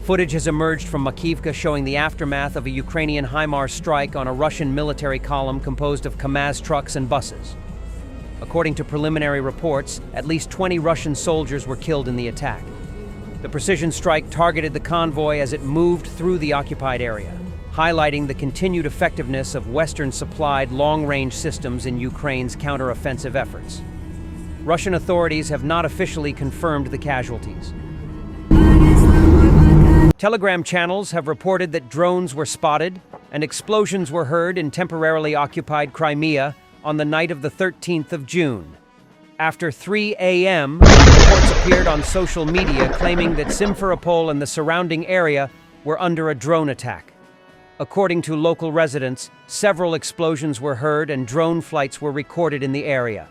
Footage has emerged from Makivka showing the aftermath of a Ukrainian Himars strike on a Russian military column composed of Kamaz trucks and buses. According to preliminary reports, at least 20 Russian soldiers were killed in the attack. The precision strike targeted the convoy as it moved through the occupied area, highlighting the continued effectiveness of Western-supplied long-range systems in Ukraine's counter-offensive efforts. Russian authorities have not officially confirmed the casualties. Telegram channels have reported that drones were spotted and explosions were heard in temporarily occupied Crimea on the night of the 13th of June. After 3 a.m., reports appeared on social media claiming that Simferopol and the surrounding area were under a drone attack. According to local residents, several explosions were heard and drone flights were recorded in the area.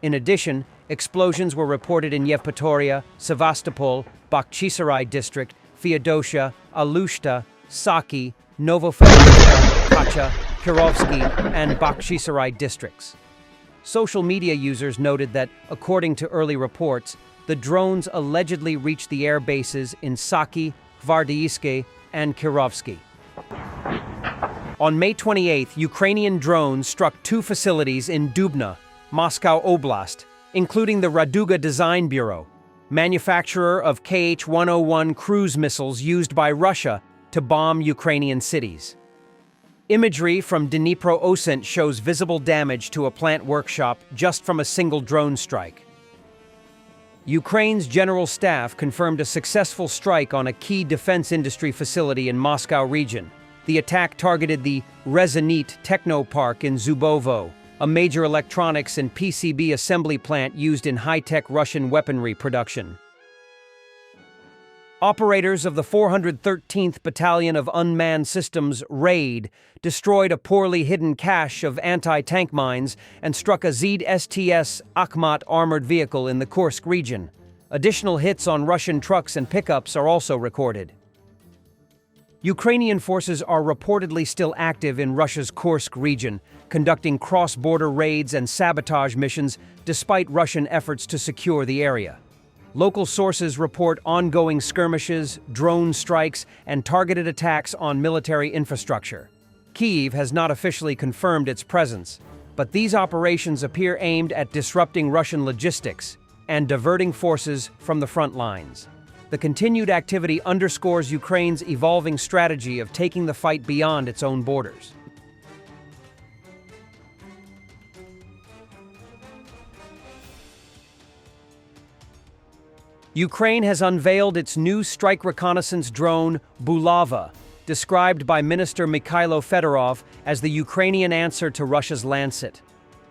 In addition, explosions were reported in Yevpatoria, Sevastopol, Bakhchisarai district, Feodosia, Alushta, Saki, Novofedorivka, Kacha, Kirovsky, and Bakhchisarai districts. Social media users noted that, according to early reports, the drones allegedly reached the air bases in Saki, Gvardiiske, and Kirovsky. On May 28th, Ukrainian drones struck 2 facilities in Dubna, Moscow Oblast, including the Raduga Design Bureau, manufacturer of Kh-101 cruise missiles used by Russia to bomb Ukrainian cities. Imagery from Dnipro-Ossent shows visible damage to a plant workshop just from a single drone strike. Ukraine's general staff confirmed a successful strike on a key defense industry facility in Moscow region. The attack targeted the Rezonit Technopark in Zubovo, a major electronics and PCB assembly plant used in high-tech Russian weaponry production. Operators of the 413th Battalion of Unmanned Systems RAID destroyed a poorly hidden cache of anti-tank mines and struck a ZSTS Akhmat armored vehicle in the Kursk region. Additional hits on Russian trucks and pickups are also recorded. Ukrainian forces are reportedly still active in Russia's Kursk region, conducting cross-border raids and sabotage missions despite Russian efforts to secure the area. Local sources report ongoing skirmishes, drone strikes, and targeted attacks on military infrastructure. Kyiv has not officially confirmed its presence, but these operations appear aimed at disrupting Russian logistics and diverting forces from the front lines. The continued activity underscores Ukraine's evolving strategy of taking the fight beyond its own borders. Ukraine has unveiled its new strike reconnaissance drone, Bulava, described by Minister Mikhailo Fedorov as the Ukrainian answer to Russia's Lancet.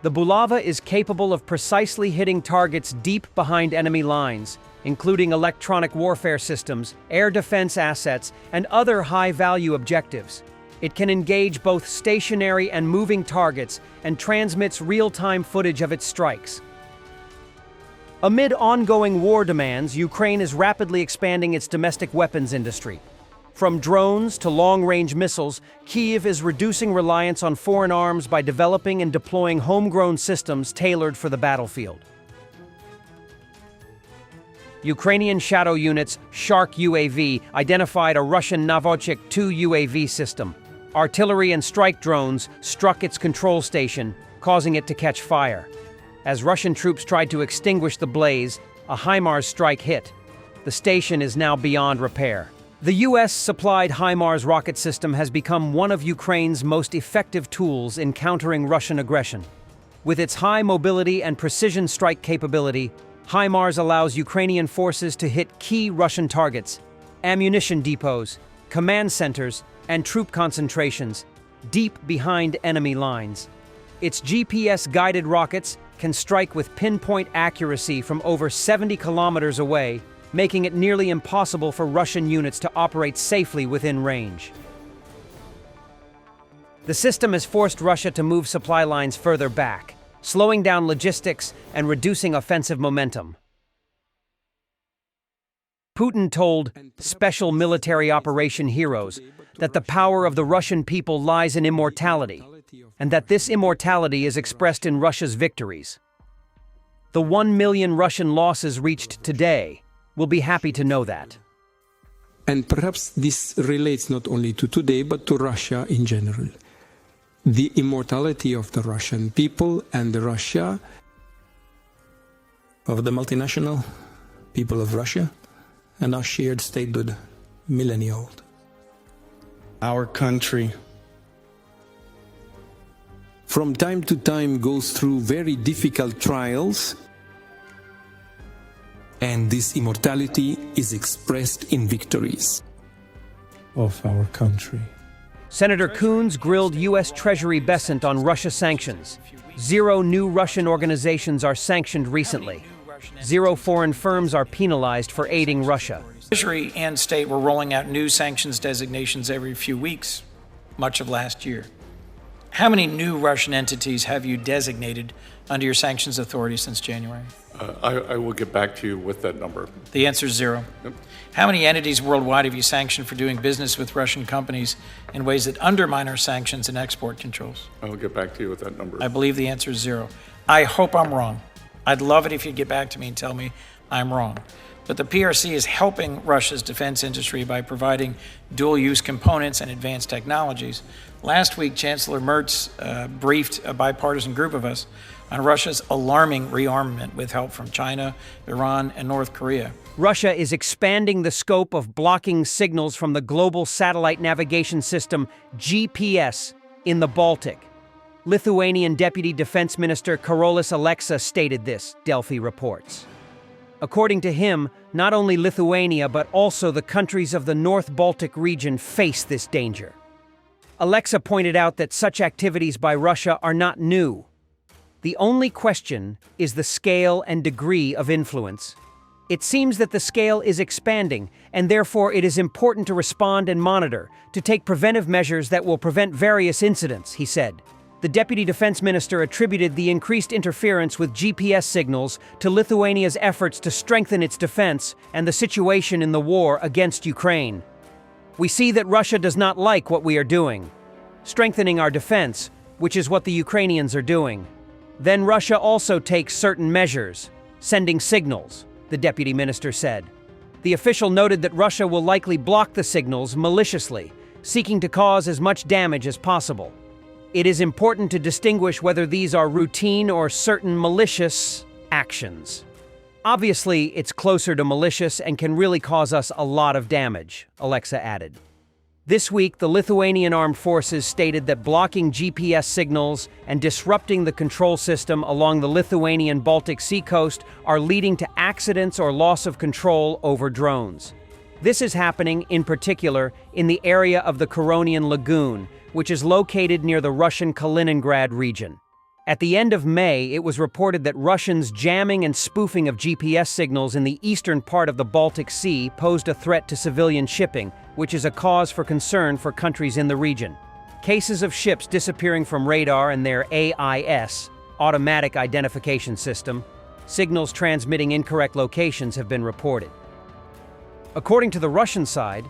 The Bulava is capable of precisely hitting targets deep behind enemy lines, including electronic warfare systems, air defense assets, and other high-value objectives. It can engage both stationary and moving targets and transmits real-time footage of its strikes. Amid ongoing war demands, Ukraine is rapidly expanding its domestic weapons industry. From drones to long-range missiles, Kyiv is reducing reliance on foreign arms by developing and deploying homegrown systems tailored for the battlefield. Ukrainian Shadow Unit's Shark UAV identified a Russian Novochik 2 UAV system. Artillery and strike drones struck its control station, causing it to catch fire. As Russian troops tried to extinguish the blaze, a Himars strike hit. The station is now beyond repair. The US-supplied Himars rocket system has become one of Ukraine's most effective tools in countering Russian aggression. With its high mobility and precision strike capability, Himars allows Ukrainian forces to hit key Russian targets, ammunition depots, command centers, and troop concentrations, deep behind enemy lines. Its GPS-guided rockets can strike with pinpoint accuracy from over 70 kilometers away, making it nearly impossible for Russian units to operate safely within range. The system has forced Russia to move supply lines further back, slowing down logistics and reducing offensive momentum. Putin told Special Military Operation Heroes that the power of the Russian people lies in immortality, and that this immortality is expressed in Russia's victories. The 1 million Russian losses reached today will be happy to know that. And perhaps this relates not only to today, but to Russia in general. The immortality of the Russian people and the Russia, of the multinational people of Russia, and our shared statehood, millennia old. Our country, from time to time, goes through very difficult trials, and this immortality is expressed in victories of our country. Senator Coons grilled U.S. Treasury Besant on Russia sanctions. 0 new Russian organizations are sanctioned recently. 0 foreign firms are penalized for aiding Russia. Treasury and state were rolling out new sanctions designations every few weeks, much of last year. How many new Russian entities have you designated under your sanctions authority since January? I will get back to you with that number. The answer is 0. Yep. How many entities worldwide have you sanctioned for doing business with Russian companies in ways that undermine our sanctions and export controls? I will get back to you with that number. I believe the answer is 0. I hope I'm wrong. I'd love it if you'd get back to me and tell me I'm wrong. But the PRC is helping Russia's defense industry by providing dual-use components and advanced technologies. Last week, Chancellor Merz briefed a bipartisan group of us on Russia's alarming rearmament with help from China, Iran, and North Korea. Russia is expanding the scope of blocking signals from the global satellite navigation system GPS in the Baltic. Lithuanian Deputy Defense Minister Karolis Aleksa stated this, Delphi reports. According to him, not only Lithuania but also the countries of the North Baltic region face this danger. Aleksa pointed out that such activities by Russia are not new. The only question is the scale and degree of influence. It seems that the scale is expanding, and therefore it is important to respond and monitor, to take preventive measures that will prevent various incidents, he said. The Deputy Defense Minister attributed the increased interference with GPS signals to Lithuania's efforts to strengthen its defense and the situation in the war against Ukraine. We see that Russia does not like what we are doing, strengthening our defense, which is what the Ukrainians are doing. Then Russia also takes certain measures, sending signals, the Deputy Minister said. The official noted that Russia will likely block the signals maliciously, seeking to cause as much damage as possible. It is important to distinguish whether these are routine or certain malicious actions. Obviously, it's closer to malicious and can really cause us a lot of damage, Aleksa added. This week, the Lithuanian Armed Forces stated that blocking GPS signals and disrupting the control system along the Lithuanian Baltic Sea coast are leading to accidents or loss of control over drones. This is happening, in particular, in the area of the Curonian Lagoon, which is located near the Russian Kaliningrad region. At the end of May, it was reported that Russians jamming and spoofing of GPS signals in the eastern part of the Baltic Sea posed a threat to civilian shipping, which is a cause for concern for countries in the region. Cases of ships disappearing from radar and their AIS, automatic identification system, signals transmitting incorrect locations have been reported. According to the Russian side,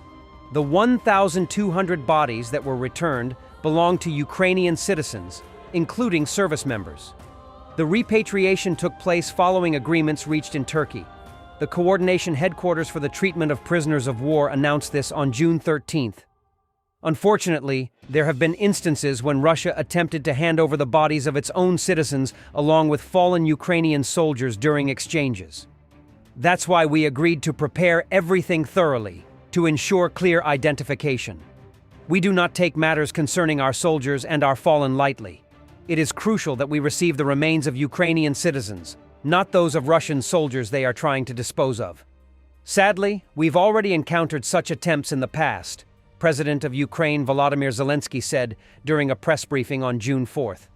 the 1,200 bodies that were returned belong to Ukrainian citizens, including service members. The repatriation took place following agreements reached in Turkey. The Coordination Headquarters for the Treatment of Prisoners of War announced this on June 13th. Unfortunately, there have been instances when Russia attempted to hand over the bodies of its own citizens along with fallen Ukrainian soldiers during exchanges. That's why we agreed to prepare everything thoroughly to ensure clear identification. We do not take matters concerning our soldiers and our fallen lightly. It is crucial that we receive the remains of Ukrainian citizens, not those of Russian soldiers they are trying to dispose of. Sadly, we've already encountered such attempts in the past, President of Ukraine Volodymyr Zelensky said during a press briefing on June 4th.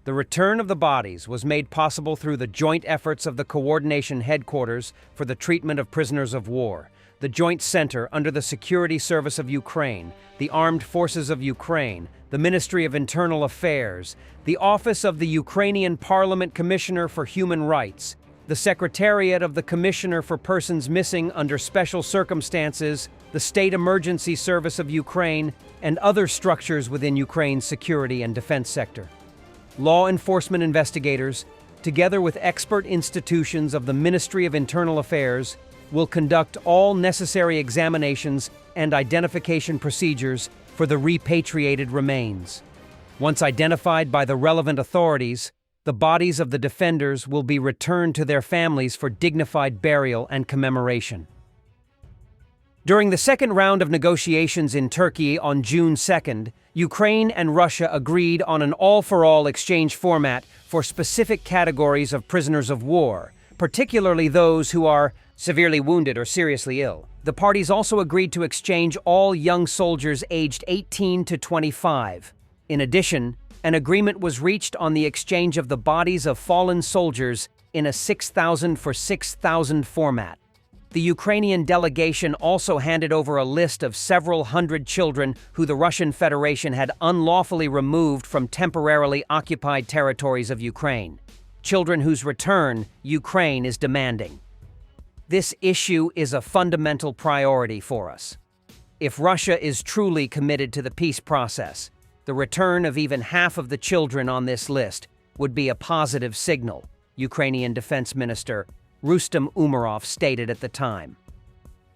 The return of the bodies was made possible through the joint efforts of the Coordination Headquarters for the Treatment of Prisoners of War, the Joint Center under the Security Service of Ukraine, the Armed Forces of Ukraine, the Ministry of Internal Affairs, the Office of the Ukrainian Parliament Commissioner for Human Rights, the Secretariat of the Commissioner for Persons Missing Under Special Circumstances, the State Emergency Service of Ukraine, and other structures within Ukraine's security and defense sector. Law enforcement investigators, together with expert institutions of the Ministry of Internal Affairs, will conduct all necessary examinations and identification procedures for the repatriated remains. Once identified by the relevant authorities, the bodies of the defenders will be returned to their families for dignified burial and commemoration. During the second round of negotiations in Turkey on June 2nd, Ukraine and Russia agreed on an all-for-all exchange format for specific categories of prisoners of war, particularly those who are severely wounded or seriously ill. The parties also agreed to exchange all young soldiers aged 18 to 25. In addition, an agreement was reached on the exchange of the bodies of fallen soldiers in a 6,000 for 6,000 format. The Ukrainian delegation also handed over a list of several hundred children who the Russian Federation had unlawfully removed from temporarily occupied territories of Ukraine. Children whose return Ukraine is demanding. This issue is a fundamental priority for us. If Russia is truly committed to the peace process, the return of even half of the children on this list would be a positive signal, Ukrainian Defense Minister Rustem Umerov stated at the time.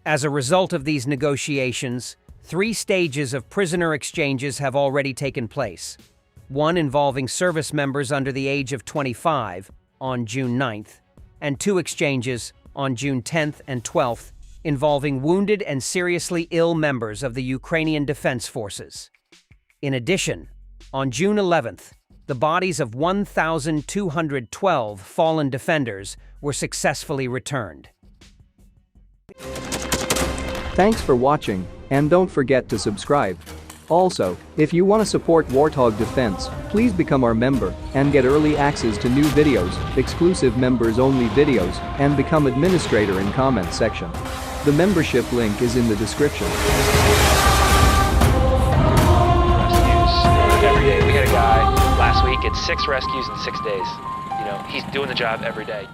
As a result of these negotiations, 3 stages of prisoner exchanges have already taken place. One involving service members under the age of 25 on June 9th, and 2 exchanges on June 10th and 12th involving wounded and seriously ill members of the Ukrainian Defense Forces. In addition, on June 11th, the bodies of 1,212 fallen defenders were successfully returned. Thanks for watching, and don't forget to subscribe. Also, if you want to support Warthog Defense, please become our member and get early access to new videos, exclusive members-only videos, and become administrator in comment section. The membership link is in the description. Every day. We had a guy last week at 6 rescues in 6 days. You know, he's doing the job every day.